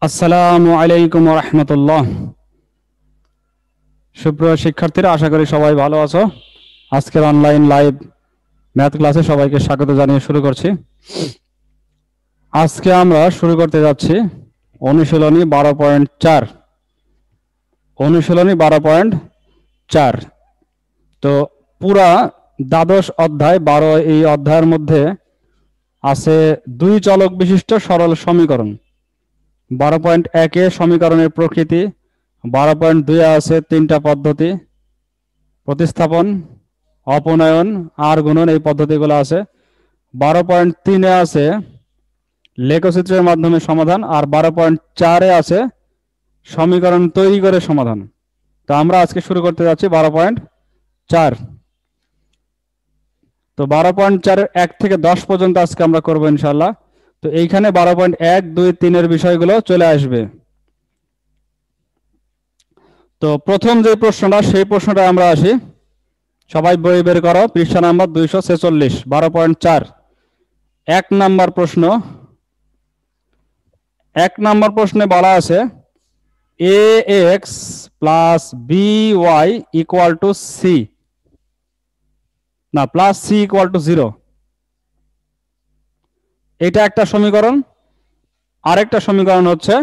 আসসালামু আলাইকুম ওয়া রাহমাতুল্লাহ। সুপ্রিয় শিক্ষার্থীরা, আশা করি সবাই ভালো আছো। আজকের অনলাইন লাইভ ম্যাথ ক্লাসে সবাইকে স্বাগত জানিয়ে শুরু করছি। আজকে আমরা শুরু করতে যাচ্ছি অনুশীলনী 12.4। অনুশীলনী 12.4। তো পুরা দ্বাদশ অধ্যায় 12 এই অধ্যায়ের মধ্যে আছে দুই চলক বিশিষ্ট সরল সমীকরণ। 12.1 সমীকরণের প্রকৃতি, 12.2 আছে তিনটা পদ্ধতি: প্রতিস্থাপন, অপনয়ন, আর গুণন। এই পদ্ধতিগুলো আছে। 12.3 আছে লেখচিত্রের মাধ্যমে সমাধান, আর 12.4 আছে সমীকরণ তৈরি করে সমাধান। তো আমরা আজকে শুরু করতে যাচ্ছি 12.4। তো 12.4 1 থেকে 10 পর্যন্ত আজকে আমরা করবো ইনশাল্লাহ। তো এইখানে 12.1, 2, 3 বিষয়গুলো চলে আসবে। তো প্রথম যে প্রশ্নটা, সেই প্রশ্নটা আমরা আসি। সবাই বই বের করো, পৃষ্ঠা নাম্বার 246, 12.4। 1 নাম্বার প্রশ্ন। 1 নাম্বার প্রশ্নে বলা আছে ax plus by equal to c, না প্লাস সি ইকুয়াল টু 0। এটা একটা সমীকরণ। আরেকটা সমীকরণ হচ্ছে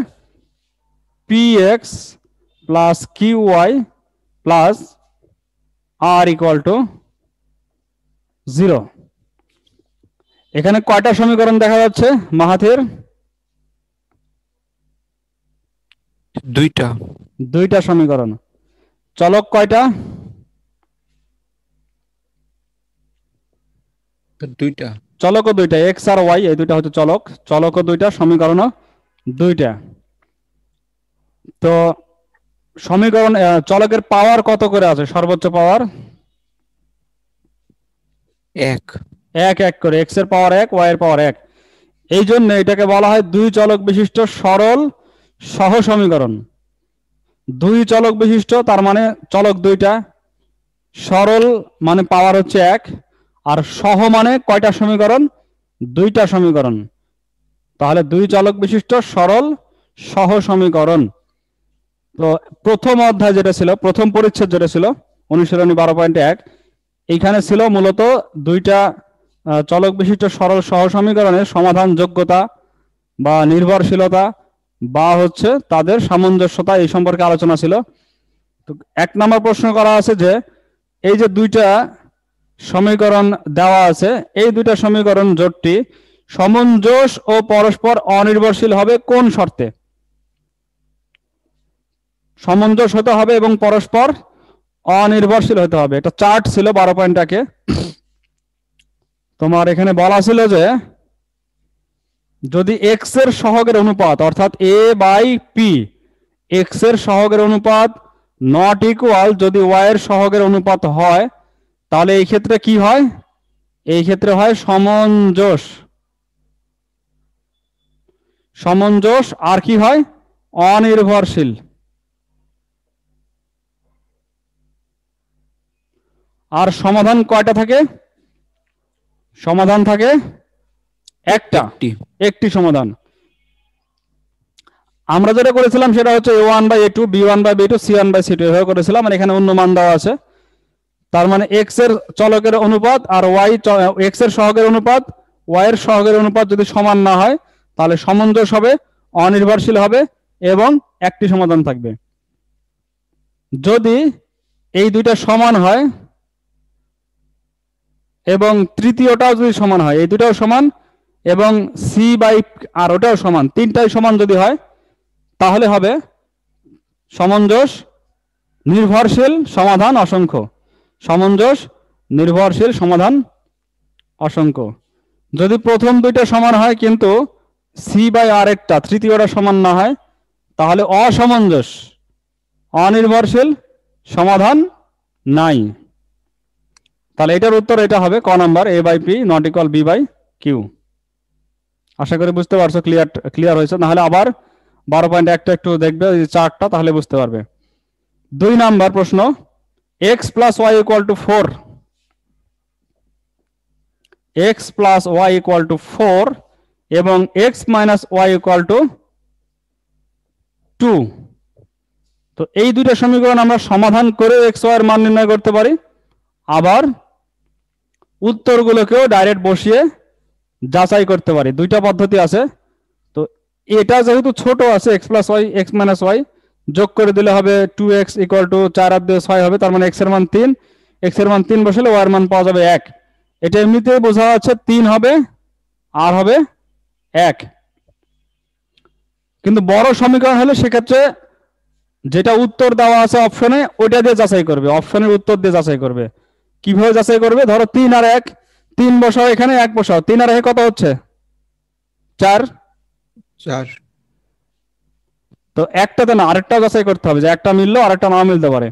px plus qy plus r equal to 0। এখানে কয়টা সমীকরণ দেখা যাচ্ছে মাহাথির? দুইটা সমীকরণ। চলক কয়টা? দুইটা। চলকও দুইটা, এক্স আর ওয়াই, এই দুইটা হচ্ছে চলক। চলকও দুইটা, সমীকরণও দুইটা। তো সমীকরণ চলকের পাওয়ার কত করে আছে? সর্বোচ্চ পাওয়ার এক এক করে, এক্স এর পাওয়ার 1, ওয়াই এর পাওয়ার 1। এই জন্য এটাকে বলা হয় দুই চলক বিশিষ্ট সরল সহ সমীকরণ। দুই চলক বিশিষ্ট তার মানে চলক দুইটা, সরল মানে পাওয়ার হচ্ছে 1, আর সহ মানে কয়টা সমীকরণ? দুইটা সমীকরণ। তাহলে দুই চলক বিশিষ্ট সরল সহ সমীকরণ। তো প্রথম অধ্যায় যেটা ছিল, প্রথম পরিচ্ছেদ যেটা ছিল অনুশীলনী 12.1, এইখানে ছিল মূলত দুইটা চলক বিশিষ্ট সরল সহ সমীকরণের সমাধান যোগ্যতা বা নির্ভরশীলতা বা হচ্ছে তাদের সামঞ্জস্যতা, এই সম্পর্কে আলোচনা ছিল। তো 1 নম্বর প্রশ্ন করা আছে যে এই যে দুইটা সমীকরণ দেওয়া আছে, এই দুইটা সমীকরণ জোটটি সমঞ্জস ও পরস্পর অনির্ভরশীল হবে কোন শর্তে? সমঞ্জস হতে হবে এবং পরস্পর অনির্ভরশীল হতে হবে। এটা চার্ট ছিল 12.1। তোমার এখানে বলা ছিল যে যদি এক্স এর সহগের অনুপাত অর্থাৎ এ বাই পি, এক্স এর সহগের অনুপাত নট ইকুয়াল যদি ওয়াই এর সহগের অনুপাত হয়, তাহলে এই ক্ষেত্রে কি হয়? এই ক্ষেত্রে হয় সমঞ্জস। সমঞ্জস আর কি হয়? অনির্ভরশীল। আর সমাধান কয়টা থাকে? সমাধান থাকে একটি সমাধান। আমরা যেটা করেছিলাম সেটা হচ্ছে a1/a2, b1/b2, c1/c2 এভাবে করেছিলাম। আর এখানে অন্য মান দেওয়া আছে। তার মানে এক্স এর চলকের অনুপাত আর ওয়াই, এক্স এর সহগের অনুপাত ওয়াই এর সহগের অনুপাত যদি সমান না হয়, তাহলে সমঞ্জস হবে, অনির্ভরশীল হবে এবং একটি সমাধান থাকবে। যদি এই দুইটা সমান হয় এবং তৃতীয়টাও যদি সমান হয়, এই দুটাও সমান এবং সি বাই আর ওটাও সমান, তিনটাই সমান যদি হয়, তাহলে হবে সমঞ্জস নির্ভরশীল সমাধান অসংখ্য। সমঞ্জস নির্ভরশীল সমাধান অসংখ্য। যদি প্রথম দুইটা সমান হয় কিন্তু সি বাই আর একটা তৃতীয়টা সমান না হয়, তাহলে অসমঞ্জস অনির্ভরশীল সমাধান নাই। তাহলে এটার উত্তর এটা হবে ক number, a by p not equal b by q. আশা করি বুঝতে পারছো, ক্লিয়ার হয়েছে। নাহলে আবার 12.1টা একটু দেখবে চার্টটা, তাহলে বুঝতে পারবে। 2 নাম্বার প্রশ্ন, x plus y equal to 4, x plus y equal to 4 এবং x minus y equal to 2। তো এই দুইটা সমীকরণ আমরা সমাধান করে এক্স ওয়াই এর মান নির্ণয় করতে পারি, আবার উত্তরগুলোকেও ডাইরেক্ট বসিয়ে যাচাই করতে পারি। দুইটা পদ্ধতি আছে। তো এটা যেহেতু ছোট আছে, x plus y x minus y, যোগ করে দিলে হবে 2x ইকুয়াল টু 4 আর 2 6 হবে, তার মানে এক্স এর মান 3, এক্স এর মান 3 বসালে ওয়াই এর মান পাওয়া যাবে 1। এটা এমনিতেই বোঝা যাচ্ছে 3 হবে আর হবে 1। কিন্তু বড় সমীকরণ হলে সেক্ষেত্রে যেটা উত্তর দেওয়া আছে অপশনে ওইটা দিয়ে যাচাই করবে, অপশনের উত্তর দিয়ে যাচাই করবে। কিভাবে যাচাই করবে? ধরো 3 আর 1, 3 বসাও এখানে, 1 বসাও, 3 আর 1 কত হচ্ছে? 4। 4 তো একটাতে না, আরেকটা যাচাই করতে হবে যে একটা মিললো আরেকটা না মিলতে পারে।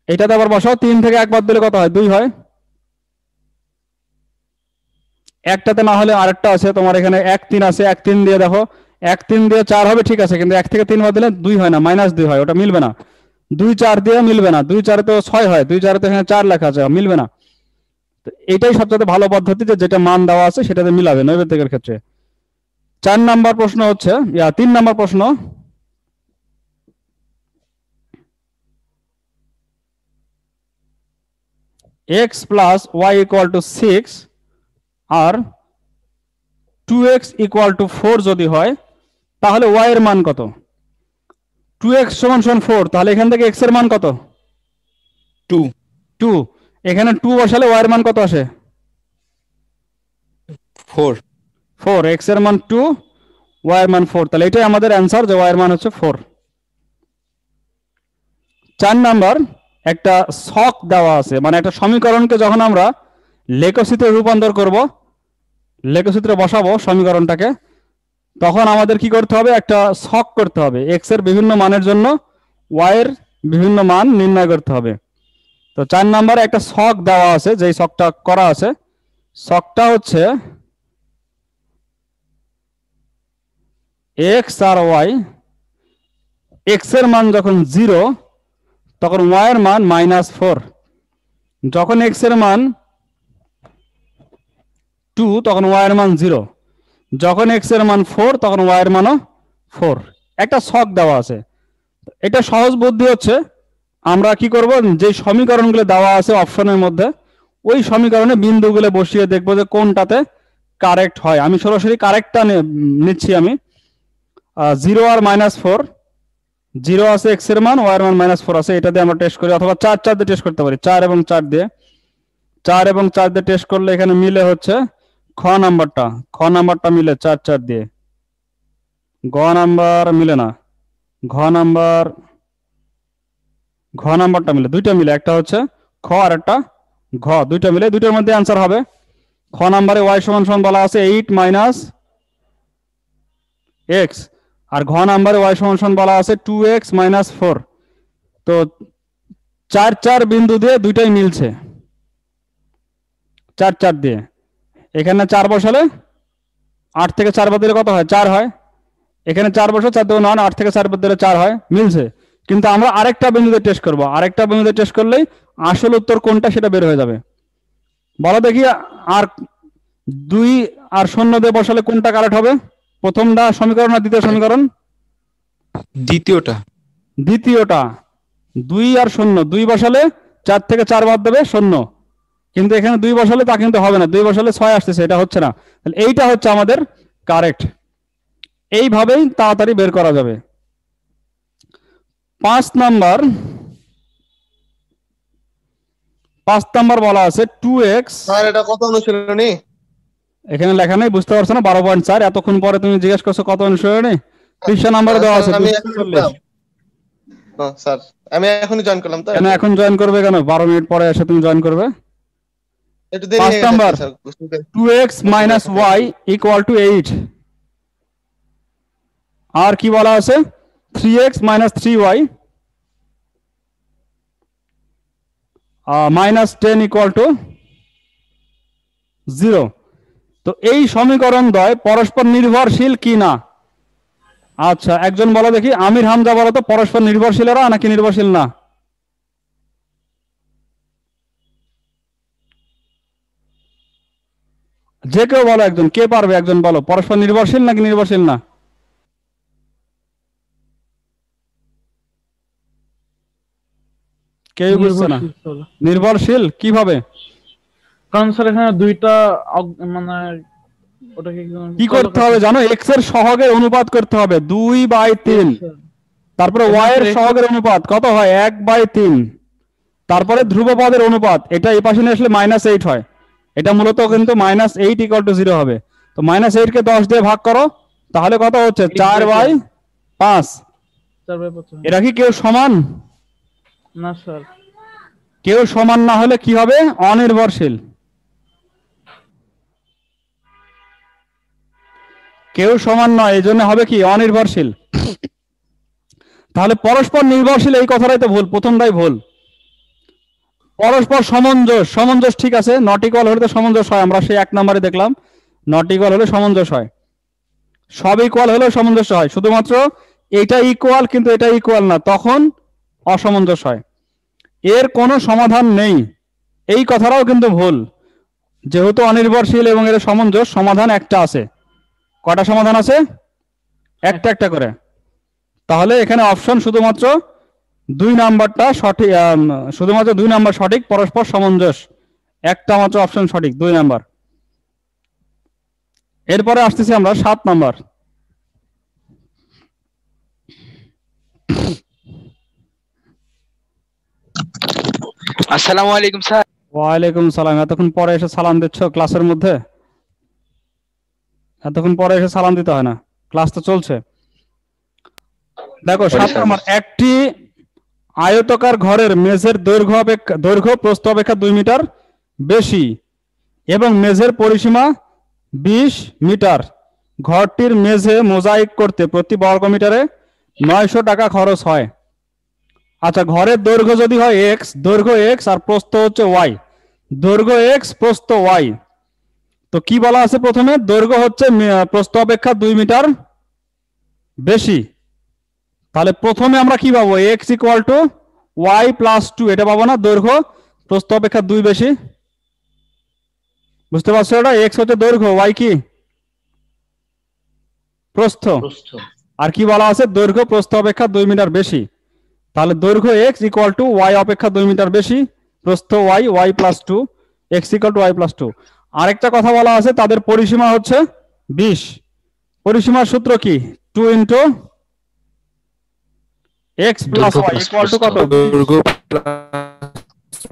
এটাতে আবার বসাও, 3 থেকে 1 বাদ দিলে কত হয়? 2 হয়। একটাতে না হলে আরেকটা আছে তোমার, এখানে 1 3 আছে, 1 3 দিয়ে দেখো, 1 3 দিয়ে 4 হবে, ঠিক আছে, কিন্তু 1 থেকে 3 বাদ দিলে 2 হয় না, -2 হয়, ওটা মিলবে না। 2 4 দিয়ে মিলবে না, 2 4 তো 6 হয়, 2 4 তো এখানে 4 লেখা আছে, মিলবে না। তো এটাই সবচেয়ে ভালো পদ্ধতি যে যেটা মান দেওয়া আছে সেটাতে মিলাবে নৈবেদ্যিকের ক্ষেত্রে। 4 নাম্বার প্রশ্ন হচ্ছে, 3 নাম্বার প্রশ্ন, x plus y equal to 6 আর 2x ইকুয়াল টু 4 যদি হয় তাহলে y এর মান কত? 2x সমান সমান 4, তাহলে এখান থেকে x এর মান কত? 2 2। এখানে 2 বসালে y এর মান কত আসে? 4 4। x এর মান 2, y এর মান 4, তাহলে এটাই আমাদের অ্যান্সার যে y এর মান হচ্ছে 4। 4 নাম্বার, একটা ছক দেওয়া আছে, মানে একটা সমীকরণকে যখন আমরা লেখচিত্রে রূপান্তর করব, লেখচিত্রে বসাবো সমীকরণটাকে, তখন আমাদের কি করতে হবে? একটা ছক করতে হবে, x এর বিভিন্ন মানের জন্য y এর বিভিন্ন মান নির্ণয় করতে হবে। তো 4 নম্বরে একটা ছক দেওয়া আছে, যেই ছকটা করা আছে, ছকটা হচ্ছে x আর y, x এর মান যখন 0 তখন y এর মান -4, যখন x এর মান 2 তখন y এর মান 0, যখন x এর মান 4 তখন y এর মানও 4। একটা ছক দেওয়া আছে। এটা সহজ বুদ্ধি হচ্ছে, আমরা কি করব, যে সমীকরণগুলো দেওয়া আছে অপশনের মধ্যে ওই সমীকরণে বিন্দুগুলো বসিয়ে দেখবো যে কোনটাতে কারেক্ট হয়। আমি সরাসরি কারেক্টটা নিচ্ছি। আমি 0 আর -4, 0 আছে x এর মান, y এর মান -4 আছে, এটা দিয়ে আমরা টেস্ট করি, অথবা 4 4 দিয়ে টেস্ট করতে পারি, 4 এবং 4 দিয়ে, 4 এবং 4 দিয়ে টেস্ট করলে এখানে মিলে হচ্ছে খ নাম্বারটা মিলে 4 4 দিয়ে, গ নাম্বার মিলে না, ঘ নাম্বারটা মিলে, দুইটা মিলে, একটা হচ্ছে খ আর একটা ঘ, দুইটা মিলে, দুইটার মধ্যে অ্যান্সার হবে। খ নাম্বারে y সমান সমান বলা আছে 8 - x, আর ঘ নাম্বারে y সমান সমান বলা আছে 2x - 4। তো 4 4 বিন্দু দিয়ে দুইটাই মিলছে, 4 4 দিয়ে, এখানে 4 বসালে 8 থেকে 4 বাদ দিলে কত হয়? 4 হয়। এখানে 4 বসে 4 2 9, 8 থেকে 4 বাদ দিলে 4 হয়, মিলছে। কিন্তু আমরা আরেকটা বিন্দুতে টেস্ট করব, আরেকটা বিন্দুতে টেস্ট করলেই আসল উত্তর কোনটা সেটা বের হয়ে যাবে। বলো দেখি, আর 2 আর 0 দিয়ে বসালে কোনটা কারেক্ট হবে? প্রথমটা সমীকরণ না দ্বিতীয় সমীকরণ? দ্বিতীয়টা। দ্বিতীয়টা। 2 আর 0, 2 বসালে 4 থেকে 4 বাদ দেবে 0, কিন্তু এখানে 2 বসালে তা কিন্তু হবে না, 2 বসালে 6 আসতেছে, এটা হচ্ছে না, তাহলে এইটা হচ্ছে আমাদের কারেক্ট। এইভাবেই তাড়াতাড়ি বের করা যাবে। 5 নাম্বার বলা আছে 2x, স্যার এটা কত অনুশীলনী? এখানে লেখা নেই, বুঝতে পারছো না? 12.4। এতক্ষণ পরে তুমি জিজ্ঞেস করছো কত অনুশীলনী, পৃষ্ঠা নাম্বার দেওয়া আছে স্যার, আমি 240। স্যার আমি এখনই জয়েন করলাম তো। কেন এখন জয়েন করবে? কেন 12 মিনিট পরে এসে তুমি জয়েন করবে? একটু দেরি 5 হয়ে নাম্বার, যাচ্ছে স্যার, বুঝতে পেরেছি। 2x - y = 8, আর কি বলা আছে? 3x - 3y -10 = 0। তো এই সমীকরণ দ্বয় পরস্পর নির্ভরশীল কি না? আচ্ছা, একজন বলো দেখি, আমির হামজা বলো তো, পরস্পর নির্ভরশীল এরা নাকি নির্ভরশীল না? যে কেউ বলো, একজন, কে পারবে? একজন বলো, পরস্পর নির্ভরশীল নাকি নির্ভরশীল না? কেউ বুঝছে না। নির্ভরশীল চলক। নির্ভরশীল কিভাবে? কারণ স্যার এখানে দুইটা মানে ওটাকে কি করতে হবে জানো? এক্স এর সহগের অনুপাত করতে হবে 2/3। তারপরে ওয়াই এর সহগের অনুপাত কত হয়? 1/3। তারপরে ধ্রুবপদের অনুপাত, এটা এই পাশে নিয়ে আসলে -8 হয়। এটা মূলত কিন্তু -8 = 0 হবে। তো -8 কে 10 দিয়ে ভাগ করো, তাহলে কত হচ্ছে? 4/5। 4/5। এরা কি কেউ সমান? না স্যার। কেউ সমান না হলে কি হবে? অনির্ভরশীল। কেউ সমান নয়, এই জন্য হবে কি? অনির্ভরশীল। তাহলে পরস্পর নির্ভরশীল এই কথাটাই তো ভুল, প্রথমটাই ভুল। পরস্পর সমঞ্জস, সমঞ্জস ঠিক আছে, নট ইকুয়াল হলে তো সমঞ্জস হয়, আমরা সেই 1 নম্বরে দেখলাম নট ইকুয়াল হলে সমঞ্জস হয়। সব ইকুয়াল হলেও সমঞ্জস হয়, শুধুমাত্র এটা ইকুয়াল কিন্তু এটা ইকুয়াল না, তখন অসমঞ্জস হয়। এর কোনো সমাধান নেই, এই কথাটাও কিন্তু ভুল। যেহেতু অনির্ভরশীল এবং এর সমঞ্জস, সমাধান একটা আছে। কয়টা সমাধান আছে? একটা একটা করে। তাহলে এখানে অপশন শুধুমাত্র 2 নাম্বারটা সঠিক, শুধুমাত্র 2 নাম্বার সঠিক, পরস্পর সমঞ্জস, একটা মাত্র অপশন সঠিক, 2 নাম্বার। এরপরে আসতেছি আমরা 7 নাম্বার। আসসালামু আলাইকুম স্যার। ওয়ালাইকুম সালাম। এতক্ষণ পরে এসে সালাম দিচ্ছ ক্লাসের মধ্যে? এতক্ষণ পরে এসে সালাম দিতে হয় না, ক্লাস তো চলছে। দেখো 7 নাম্বার, একটি আয়তাকার ঘরের মেঝের দৈর্ঘ্য প্রস্থ অপেক্ষা 2 মিটার বেশি এবং মেঝের পরিসীমা 20 মিটার। ঘরটির মেঝে মোজাইক করতে প্রতি বর্গ মিটারে 900 টাকা খরচ হয়। আচ্ছা, ঘরের দৈর্ঘ্য যদি হয় এক্স, দৈর্ঘ্য এক্স আর প্রস্থ হচ্ছে ওয়াই, দৈর্ঘ্য এক্স প্রস্থ ওয়াই, তো কি বলা আছে? প্রথমে দৈর্ঘ্য হচ্ছে প্রস্থ অপেক্ষা 2 মিটার বেশি। তাহলে প্রথমে আমরা কি পাবো? X equal to y plus 2, এটা পাবো না? দৈর্ঘ্য প্রস্থ অপেক্ষা 2 বেশি, বুঝতে পারছো? এটা এক্স হচ্ছে দৈর্ঘ্য, ওয়াই কি? প্রস্থ। আর কি বলা আছে? দৈর্ঘ্য প্রস্থ অপেক্ষা 2 মিটার বেশি। তাহলে দৈর্ঘ্য এক্স ইকুয়াল টু ওয়াই অপেক্ষা 2 মিটার বেশি, প্রস্থ y, y plus 2, x equal to y plus 2। আরেকটা কথা বলা আছে, তাদের পরিসীমা হচ্ছে 20। পরিসীমার সূত্র কি? 2 into x plus y equal to কত? দৈর্ঘ্য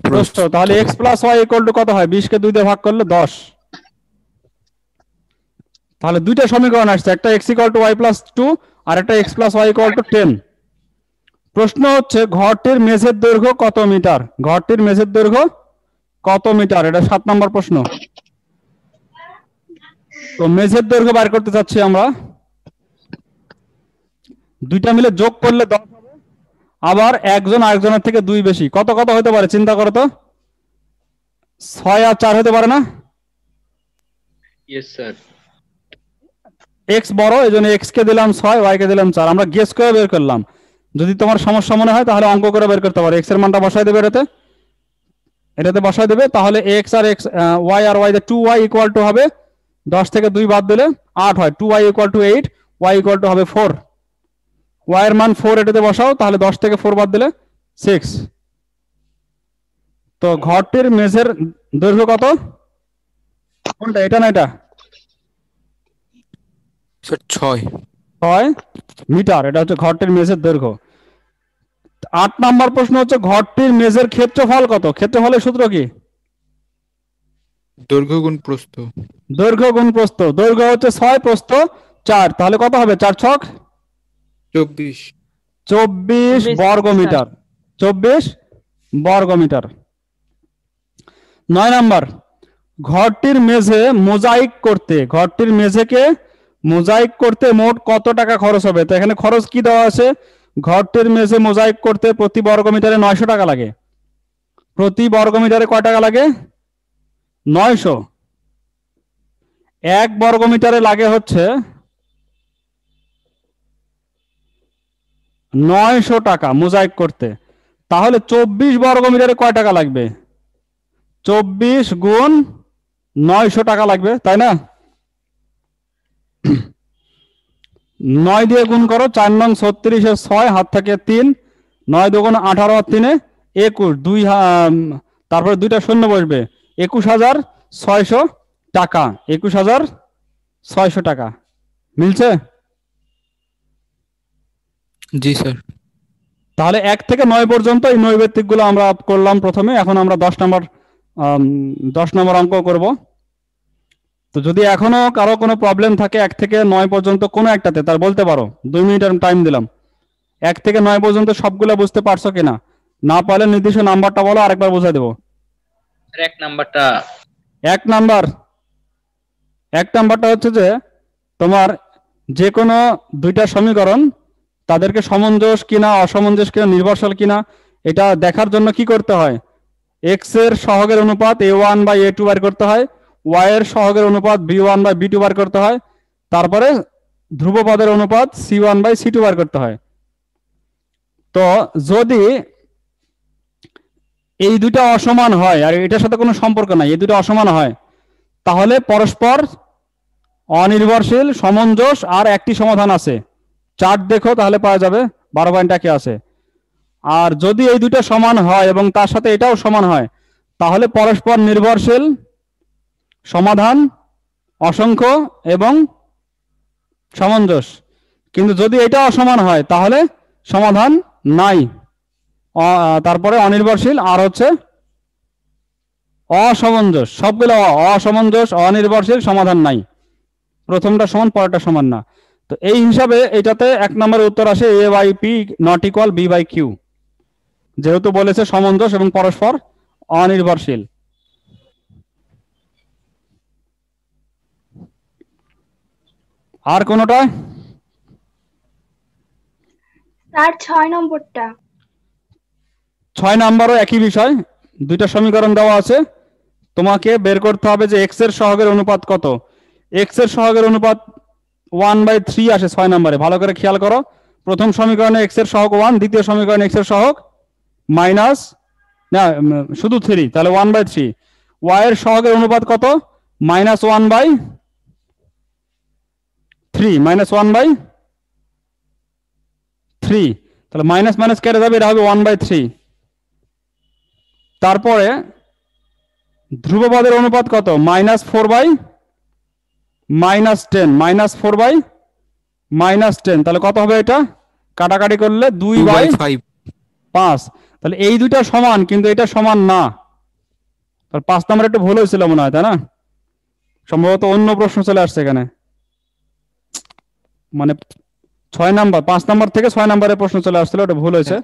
প্রস্থ। তাহলে x plus y equal to কত হয়? 20 কে 2 দিয়ে ভাগ করলে 10। তাহলে দুইটা সমীকরণ আসছে, একটা x equal to y plus 2 আর একটা x plus y equal to 10। প্রশ্ন হচ্ছে ঘরটির মেঝের দৈর্ঘ্য কত মিটার? ঘরটির মেঝের দৈর্ঘ্য কত মিটার? এটা 7 নম্বর প্রশ্ন। তো মেঝের দৈর্ঘ্য বের করতে চাচ্ছি আমরা, দুইটা মিলে যোগ করলে 10 হবে, আবার একজন আরেকজনের থেকে 2 বেশি, কত কত হতে পারে? চিন্তা করো তো। 6 আর 4 হতে পারে না? Yes sir. এক্স বড়, এই জন্য এক্স কে দিলাম 6, ওয়াই কে দিলাম 4। আমরা গেস করে বের করলাম, যদি তোমার সমস্যা মনে হয় তাহলে অঙ্ক করে বের করতে পারো। এক্স এর মানটা বসাই দেবে এটাতে বসাই দেবে, তাহলে এক্স আর এক্স, ওয়াই আর ওয়াই, 2y ইকুয়াল টু হবে 10 থেকে 2 বাদ দিলে 8 হয়, 2y equal to 8, y equal to হবে 4। ওয়াই এর মান 4 এটাতে বসাও, তাহলে 10 থেকে 4 বাদ দিলে 6। তো ঘরটির মেঝের দৈর্ঘ্য কত? কোনটা, এটা না এটা? 6 মিটার, এটা হচ্ছে ঘরটির মেঝের দৈর্ঘ্য। 8 নাম্বার প্রশ্ন হচ্ছে ঘরটির মেঝের ক্ষেত্রফল কত? ক্ষেত্রফলের সূত্র কি? দৈর্ঘ্য গুণ প্রস্থ। দৈর্ঘ্য গুণ প্রস্থ। দৈর্ঘ্য হচ্ছে 6, প্রস্থ 4, তাহলে কত হবে? 4 ছক 24 24 বর্গ মিটার। 24 বর্গ মিটার। 9 নাম্বার, ঘরটির মেঝে মোজাইক করতে, ঘরটির মেঝেকে মোজাইক করতে মোট কত টাকা খরচ হবে? তো এখানে খরচ কি দেওয়া আছে? ঘরটির মেঝে মোজাইক করতে প্রতি বর্গ মিটারে 900 টাকা লাগে। প্রতি বর্গ মিটারে কয় টাকা লাগে? 900। 1 বর্গ মিটারে লাগে হচ্ছে 900 টাকা মোজাইক করতে। তাহলে 24 বর্গ মিটারে কয় টাকা লাগবে? 24 গুণ 900 টাকা লাগবে, তাই না? 9 দিয়ে গুণ করো, 4 নং 36 এর 6, হাত থেকে 3, 9 দুগুণ 18 আর 3 21 তারপরে দুইটা শূন্য বসবে, 21,600 টাকা, 21,600 টাকা। মিলছে? জি স্যার। তাহলে 1 থেকে 9 পর্যন্ত এই নৈবেত্তিক গুলো আমরা করলাম প্রথমে। এখন আমরা 10 নম্বর অঙ্ক করব। তো যদি এখনো কারো কোনো প্রবলেম থাকে 1 থেকে 9 পর্যন্ত কোনো একটাতে, তার বলতে পারো। 2 মিনিট টাইম দিলাম। 1 থেকে 9 পর্যন্ত সবগুলো বুঝতে পারছো কিনা? না পারলে নির্দিষ্ট নাম্বারটা বলো, আরেকবার বুঝাই দেবো। এক নাম্বারটা 1 নাম্বারটা হচ্ছে যে তোমার যে কোনো দুইটা সমীকরণ তাদেরকে সমঞ্জস কিনা, অসমঞ্জস কিনা, নির্ভরশীল কিনা, এটা দেখার জন্য কি করতে হয়? এক্স এর সহগের অনুপাত a1/a2 বার করতে হয়, ওয়াই এর সহগের অনুপাত b1/b2 বার করতে হয়, তারপরে ধ্রুবপদের অনুপাত c1/c2 বার করতে হয়। তো যদি এই দুইটা অসমান হয়, আর এটার সাথে কোনো সম্পর্ক নাই, এই দুটো অসমান হয়, তাহলে পরস্পর অনির্ভরশীল, সমঞ্জস, আর একটি সমাধান আছে। চার্ট দেখো তাহলে পাওয়া যাবে 12.1 আছে। আর যদি এই দুটো সমান হয় এবং তার সাথে এটাও সমান হয়, তাহলে পরস্পর নির্ভরশীল, সমাধান, অসংখ্য এবং সমঞ্জস। কিন্তু যদি এটা অসমান হয় তাহলে সমাধান নাই, তারপরে অনির্ভরশীল, আর হচ্ছে অসমঞ্জস। সবগুলো অসমঞ্জস, অনির্ভরশীল, সমাধান নাই। প্রথমটা সমান, পরেরটা সমান না। তো এই হিসাবে এটাতে 1 নম্বরের উত্তর আসে a/p নট ইকুয়াল b/q, যেহেতু বলেছে সমঞ্জস এবং পরস্পর অনির্ভরশীল। আর কোনটা? স্যার 6 নম্বরটা। 6 নম্বরও একই বিষয়, দুইটা সমীকরণ দেওয়া আছে, তোমাকে বের করতে হবে যে এক্স এর সহগের অনুপাত কত। এক্স এর সহগের অনুপাত 1/3 আসে 6 নম্বরে। ভালো করে খেয়াল করো, প্রথম সমীকরণে এক্স এর সহগ 1, দ্বিতীয় সমীকরণে এক্স এর সহগ মাইনাস, না শুধু 3, তাহলে 1/3। ওয়াই এর সহগের অনুপাত কত? -1/3, -1/3, তাহলে মাইনাস মাইনাস কেটে যাবে, এটা হবে 1/3। তারপরে ধ্রুবপদের অনুপাত কত? -4/10, -4/10, তাহলে কত হবে এটা? কাটাকাটি করলে 2/5। 2/5। তাহলে এই দুইটা সমান, কিন্তু এটা সমান না। তাহলে 5 নম্বরে একটু ভুল হয়েছিল মনে হয়, তাই না? সম্ভবত অন্য প্রশ্ন চলে আসছে এখানে, মানে 6 নাম্বার, 5 নাম্বার থেকে 6 নম্বরের প্রশ্ন চলে আসছিল, ওটা ভুল হয়েছে।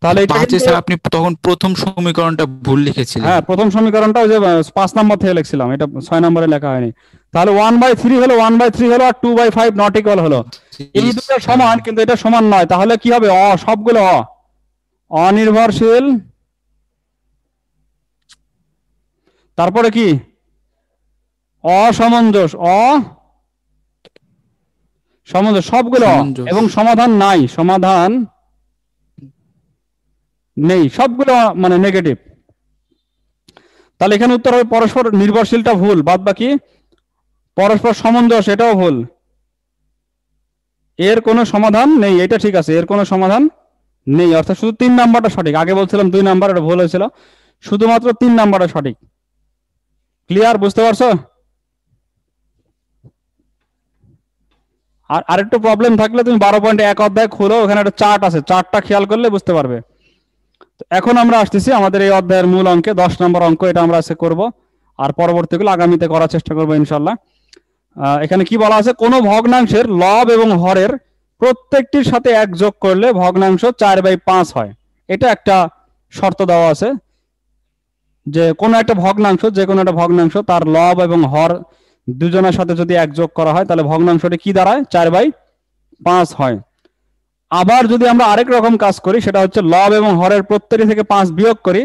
তাহলে এটা পাঁচে স্যার আপনি তখন প্রথম সমীকরণটা ভুল লিখেছিলেন। হ্যাঁ, প্রথম সমীকরণটা ওই যে 5 নম্বর থেকে লিখছিলাম, এটা 6 নম্বরে লেখা হয়নি। তাহলে 1/3 হলো, 1/3 হলো, আর 2/5 নট ইকুয়াল হলো। এই দুটো সমান, কিন্তু এটা সমান নয়। তাহলে কি হবে? সবগুলো অনির্ভরশীল। তারপরে কি? অসমঞ্জস, সমঞ্জস, সবগুলো সমঞ্জস। এবং সমাধান নাই, সমাধান নেই, সবগুলো মানে নেগেটিভ। তাহলে এখানে উত্তর হবে পরস্পর নির্ভরশীলটা ভুল, বাদ বাকি পরস্পর সমঞ্জস এটাও ভুল। এর কোনো সমাধান নেই, এটা ঠিক আছে, এর কোনো সমাধান নেই। অর্থাৎ শুধু 3 নাম্বারটা সঠিক। আগে বলছিলাম 2 নাম্বার, এটা ভুল হয়েছিল। শুধুমাত্র 3 নাম্বারটা সঠিক। ক্লিয়ার? বুঝতে পারছো? আর আরেকটু প্রবলেম থাকলে তুমি 12.1 অধ্যায় খুলো, ওখানে একটা চার্ট আছে, চার্টটা খেয়াল করলে বুঝতে পারবে। এখন আমরা আসতেছি আমাদের এই অধ্যায়ের মূল অঙ্কে, 10 নম্বর অঙ্ক। এটা আমরা আজকে করব, আর পরবর্তীগুলো আগামীতে করার চেষ্টা করবো ইনশাল্লাহ। এখানে কি বলা আছে? কোন ভগ্নাংশের লব এবং হরের প্রত্যেকটির সাথে 1 যোগ করলে ভগ্নাংশ 4/5 হয়। এটা একটা শর্ত দেওয়া আছে যে কোন একটা ভগ্নাংশ, যে কোনো একটা ভগ্নাংশ, তার লব এবং হর দুজনের সাথে যদি 1 যোগ করা হয় তাহলে ভগ্নাংশটি কি দাঁড়ায়? 4/5 হয়। আবার যদি আমরা আরেক রকম কাজ করি, সেটা হচ্ছে লব এবং হরের প্রত্যেকটি থেকে 5 বিয়োগ করি,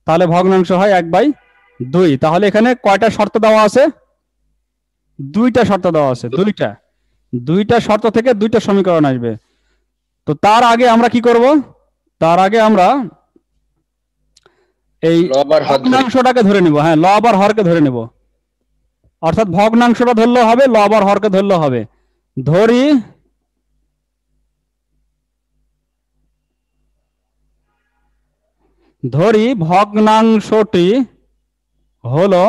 তাহলে ভগ্নাংশ হয় 1/2। তাহলে এখানে কয়টা শর্ত দেওয়া আছে? 2টা শর্ত দেওয়া আছে, 2টা শর্ত থেকে 2টা সমীকরণ আসবে। তো তার আগে আমরা কি করব? তার আগে আমরা এই ভগ্নাংশটাকে ধরে নিব। হ্যাঁ, লব আর হরকে ধরে নিব। অর্থাৎ ভগ্নাংশটা ধরলেও হবে, লব আর হরকে ধরলেও হবে। ধরি ধরি ভগ্নাংশটি হলো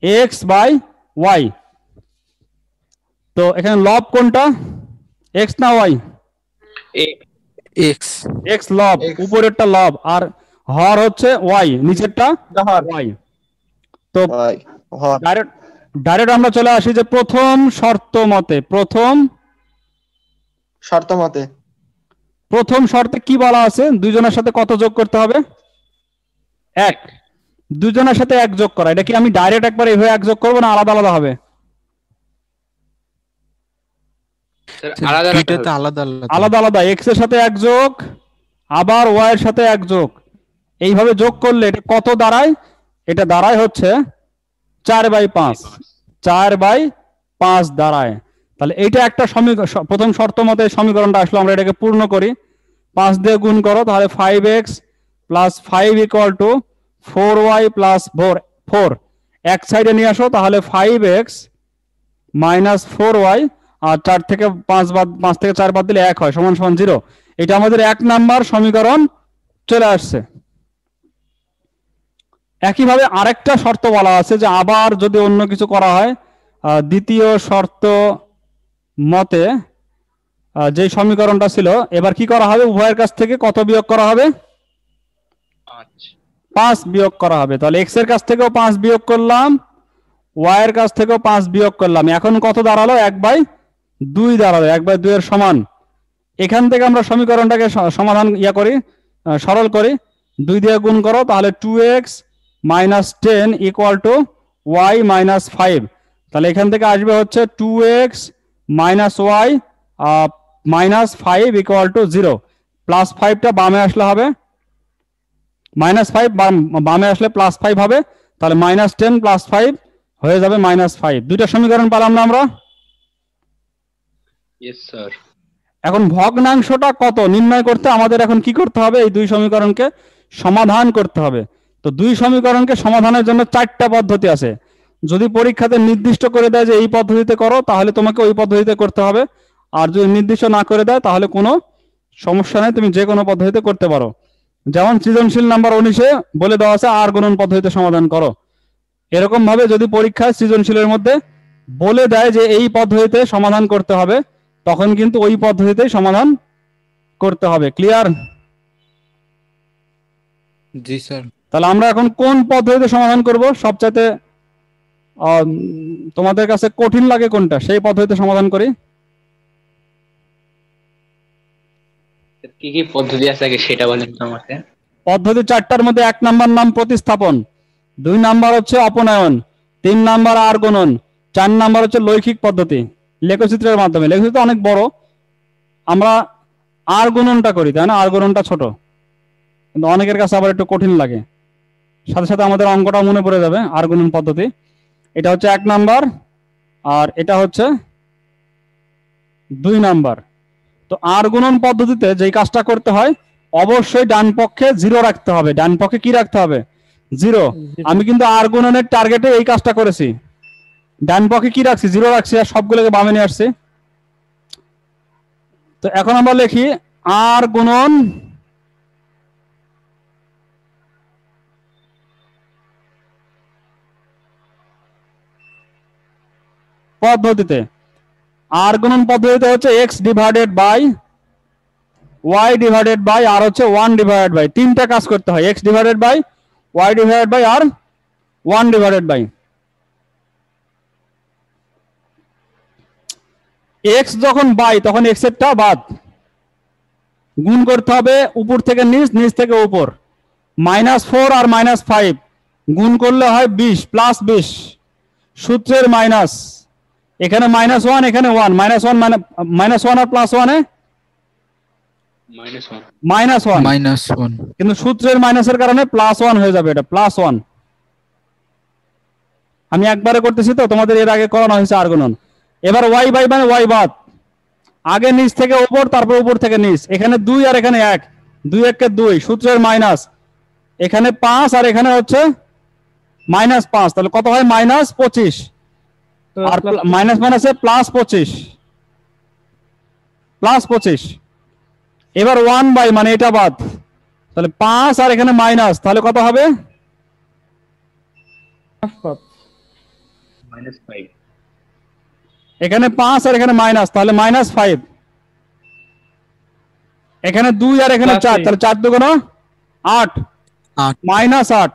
এক্স বাই ওয়াই। তো এখানে লব কোনটা, এক্স না ওয়াই? এক্স। এক্স লব, X উপরেরটা লব, আর হর হচ্ছে ওয়াই, নিচেরটা হর ওয়াই। তো ভাই হর ডাইরেক্ট ডাইরেক্ট আমরা চলে আসি যে প্রথম শর্ত মতে, শর্ত মতে প্রথম শর্তে কি বলা আছে, দুইজনের সাথে কত যোগ করতে হবে? এক। দুজনের সাথে এক যোগ করা, এটা কি আমি ডাইরেক্ট একবার এইভাবে এক যোগ করবো না আলাদা আলাদা হবে? আলাদা দুইটাতে আলাদা আলাদা। আলাদা আলাদা, এক্স এর সাথে এক যোগ, আবার ওয়াই এর সাথে এক যোগ, এইভাবে যোগ করলে এটা কত দাঁড়ায়? এটা দাঁড়ায় হচ্ছে 4/5, 4/5 দাঁড়ায়। তাহলে এইটা একটা প্রথম শর্ত মতে সমীকরণটা আসলো, আমরা এটাকে পূর্ণ করি। 5 দিয়ে গুণ করো, তাহলে 5x + 5 = 4y + 4। এক সাইডে নিয়ে আসো, তাহলে 5x - 4y, আর 4 থেকে 4 বাদ দিলে 1 হয়, সমান সমান 0। এটা আমাদের 1 নাম্বার সমীকরণ চলে আসছে। একইভাবে আরেকটা শর্ত বলা আছে যে আবার যদি অন্য কিছু করা হয়, দ্বিতীয় শর্ত মতে যে সমীকরণটা ছিল, এবার কি করা হবে? উভয়ের কাছ থেকে কত বিয়োগ করা হবে? 5 বিয়োগ করা হবে। তাহলে এক্স এর কাছ থেকেও 5 বিয়োগ করলাম, ওয়াই এর কাছ থেকেও 5 বিয়োগ করলাম। এখন কত দাঁড়ালো? 1/2 দাঁড়ালো, 1/2 এর সমান। এখান থেকে আমরা সমীকরণটাকে সমাধান সরল করি। 2 দিয়ে গুণ করো, তাহলে 2x - 10 = y - 5। তাহলে এখান থেকে আসবে হচ্ছে 2x - y - 5 = 0। +5টা বামে আসলে হবে, -5 বামে আসলে +5 হবে। তাহলে -10 + 5 হয়ে যাবে -5। দুইটা সমীকরণ পেলাম না আমরা? Yes sir. এখন ভগ্নাংশটা কত নির্ণয় করতে আমাদের এখন কি করতে হবে? এই দুই সমীকরণকে সমাধান করতে হবে। তো দুই সমীকরণকে সমাধানের জন্য 4টা পদ্ধতি আছে। যদি পরীক্ষাতে নির্দিষ্ট করে দেয় যে এই পদ্ধতিতে করো, তাহলে তোমাকে ওই পদ্ধতিতে করতে হবে। আর যদি নির্দিষ্ট না করে দেয়, তাহলে কোনো সমস্যা নেই, তুমি যে কোনো পদ্ধতিতে করতে পারো। যেমন সৃজনশীল নাম্বার 19-এ বলে দেওয়া আছে আর গুণন পদ্ধতিতে সমাধান করো। এরকম ভাবে যদি পরীক্ষায় সৃজনশীলের মধ্যে বলে দেয় যে এই পদ্ধতিতে সমাধান করতে হবে, তখন কিন্তু ওই পদ্ধতিতেই সমাধান করতে হবে। ক্লিয়ার? জি স্যার। তাহলে আমরা এখন কোন পদ্ধতিতে সমাধান করব? সবচাইতে তোমাদের কাছে কঠিন লাগে কোনটা, সেই পদ্ধতিতে সমাধান করি। কি কি পদ্ধতি আছে আগে সেটা বলেন তো আমাকে। পদ্ধতি 4টার মধ্যে 1 নাম্বার নাম প্রতিস্থাপন, 2 নাম্বার হচ্ছে অপনয়ন, 3 নাম্বার আর গুণন, 4 নাম্বার হচ্ছে লৈখিক পদ্ধতি লেখচিত্রের মাধ্যমে। লেখচিত্র অনেক বড়, আমরা আর গুণনটা করি, তাই না? আর গুণনটা ছোট, কিন্তু অনেকের কাছে আবার একটু কঠিন লাগে। সাথে সাথে আমাদের অঙ্কটা মনে পড়ে যাবে। আর গুণন পদ্ধতি, এটা হচ্ছে 1 নাম্বার, আর এটা হচ্ছে 2 নাম্বার। তো আর গুণন পদ্ধতিতে যেই কাজটা করতে হয়, অবশ্যই ডান পক্ষে 0 রাখতে হবে। ডান পক্ষে কি রাখতে হবে? 0। আমি কিন্তু আর গুণনের টার্গেটে এই কাজটা করেছি, ডান পক্ষে কি রাখছি? 0 রাখছি, আর সবগুলোকে বামে নিয়ে আসছি। তো এখন আমরা লিখি আর গুণন পদ্ধতিতে। আর গুণন পদ্ধতিতে হচ্ছে x divided by y divided by আর হচ্ছে 1 ডিভাইডেড বাই, তিনটা কাজ করতে হয়, x divided by, y divided by আর 1 ডিভাইডেড বাই। x যখন বাই, তখন x এরটা বাদ, গুণ করতে হবে উপর থেকে নিচ, নিচ থেকে উপর। -4 আর -5 গুণ করলে হয় 20 প্লাস 20, সূত্রের মাইনাস, এখানে -1 এখানে 1, -1 আর +1 -1, কিন্তু সূত্রের মাইনাসের কারণে +1 হয়ে যাবে, এটা +1। আমি একবারে করতেছি, তো তোমাদের এর আগে করানো হয়েছে আর গুণন। এবার y বাই মানে y বাদ, আগে নিচ থেকে উপর, তারপর উপর থেকে নিচ। এখানে 2 আর এখানে 1, 2 1 2, সূত্রের মাইনাস, এখানে 5 আর এখানে হচ্ছে -5, তাহলে কত হয়? -25, আর মাইনাস মাইনাসে +25। এবার 1 বাই মানে এটা বাদ, তাহলে 5 আর এখানে মাইনাস, তাহলে কত হবে? -5 এখানে 5 আর এখানে মাইনাস, তাহলে -5। এখানে 2 আর এখানে 4, তাহলে 4 দুগুণ 8, 8 -8।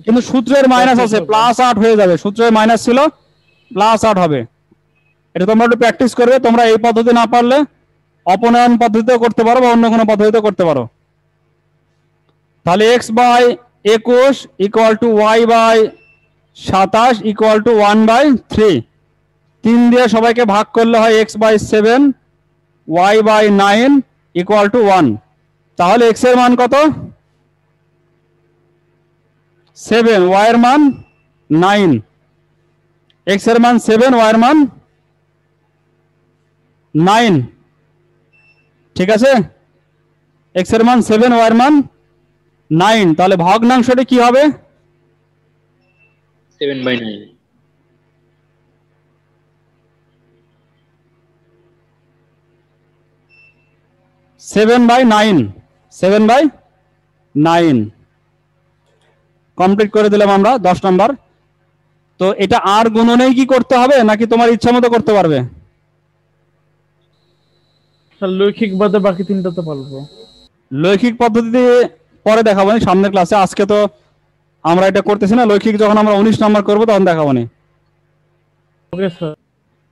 কিন্তু সূত্রের মাইনাস আছে, +8 হয়ে যাবে। সূত্রের মাইনাস ছিল, +8 হবে। এটা তোমরা একটু প্র্যাকটিস করবে। তোমরা এই পদ্ধতি না পারলে অপনয়ন পদ্ধতিতেও করতে পারো বা অন্য কোনো পদ্ধতিতেও করতে পারো। তাহলে x/21 = y/27 = 1/3। 3 দিয়ে সবাইকে ভাগ করলে হয় x/7 y/9 = 1। তাহলে x এর মান কত? 7, y এর মান 9। x এর মান 7, y এর মান 9। ঠিক আছে, x এর মান 7, y এর মান 9। তাহলে ভগ্নাংশটি কি হবে? 7/9 7/9। 7/9 কমপ্লিট করে দিলাম আমরা 10 নাম্বার। তো এটা আর গুণনেই কি করতে হবে নাকি তোমার ইচ্ছা মতো করতে পারবে? স্যার লৈখিক বাদে বাকি তিনটা তো পারবো। লৈখিক পদ্ধতিতে পরে দেখাবো নি, সামনের ক্লাসে। আজকে তো আমরা এটা করতেছি না। লৈখিক যখন আমরা 19 নাম্বার করবো তখন দেখাবো নি। Okay sir.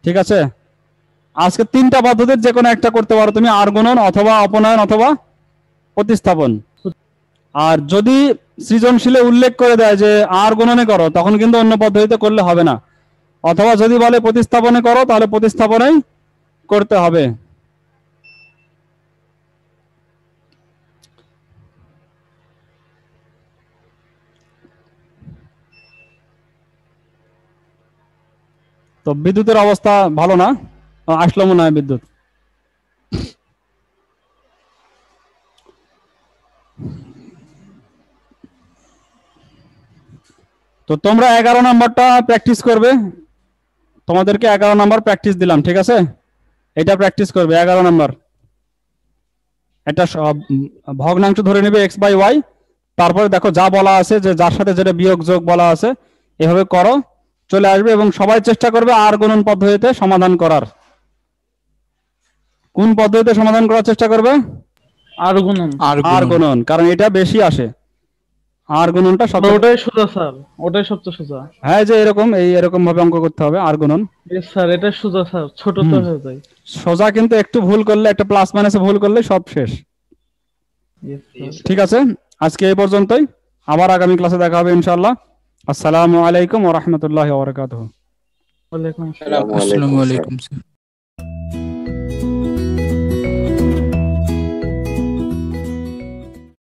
ঠিক আছে, আজকে 3টা পদ্ধতির যে কোনো একটা করতে পারো তুমি, আর গুণন অথবা অপনয়ন অথবা প্রতিস্থাপন। আর যদি সৃজনশীলে উল্লেখ করে দেয় যে আর গুণনে করো, তখন কিন্তু অন্য পদ্ধতিতে করলে হবে না। অথবা যদি বলে প্রতিস্থাপনে করো, তাহলে প্রতিস্থাপনেই করতে হবে। তো বিদ্যুতের অবস্থা ভালো না, আসলো মনে হয় বিদ্যুৎ। তো তোমরা 11 নাম্বারটা প্র্যাকটিস করবে। তোমাদেরকে 11 নাম্বার প্র্যাকটিস দিলাম, ঠিক আছে? এটা প্র্যাকটিস করবে 11 নাম্বার। একটা ভগ্নাংশ ধরে নেবে x/y, তারপরে দেখো যা বলা আছে, যে যার সাথে যেটা বিয়োগ যোগ বলা আছে, এভাবে করো, চলে আসবে। এবং সবাই চেষ্টা করবে আর গুণন পদ্ধতিতে সমাধান করার। কোন পদ্ধতিতে সমাধান করার চেষ্টা করবে? আর গুণন। আর গুণন, কারণ এটা বেশি আসে। আর গুণনটা সবচেয়ে, ওটাই সোজা স্যার, ওটাই সবচেয়ে সোজা। হ্যাঁ, যে এরকম ভাবে অঙ্ক করতে হবে আর গুণন। স্যার এটা সোজা স্যার, ছোট তো হয়ে যায়। সোজা, কিন্তু একটু ভুল করলে, একটা প্লাস মাইনাসে ভুল করলে সব শেষ। ঠিক আছে, আজকে এই পর্যন্তই। আবার আগামী ক্লাসে দেখা হবে ইনশাআল্লাহ। আসসালামু আলাইকুম ওয়া রাহমাতুল্লাহি ওয়া বারাকাতুহু। ওয়ালাইকুম আসসালাম। আসসালামু আলাইকুম স্যার।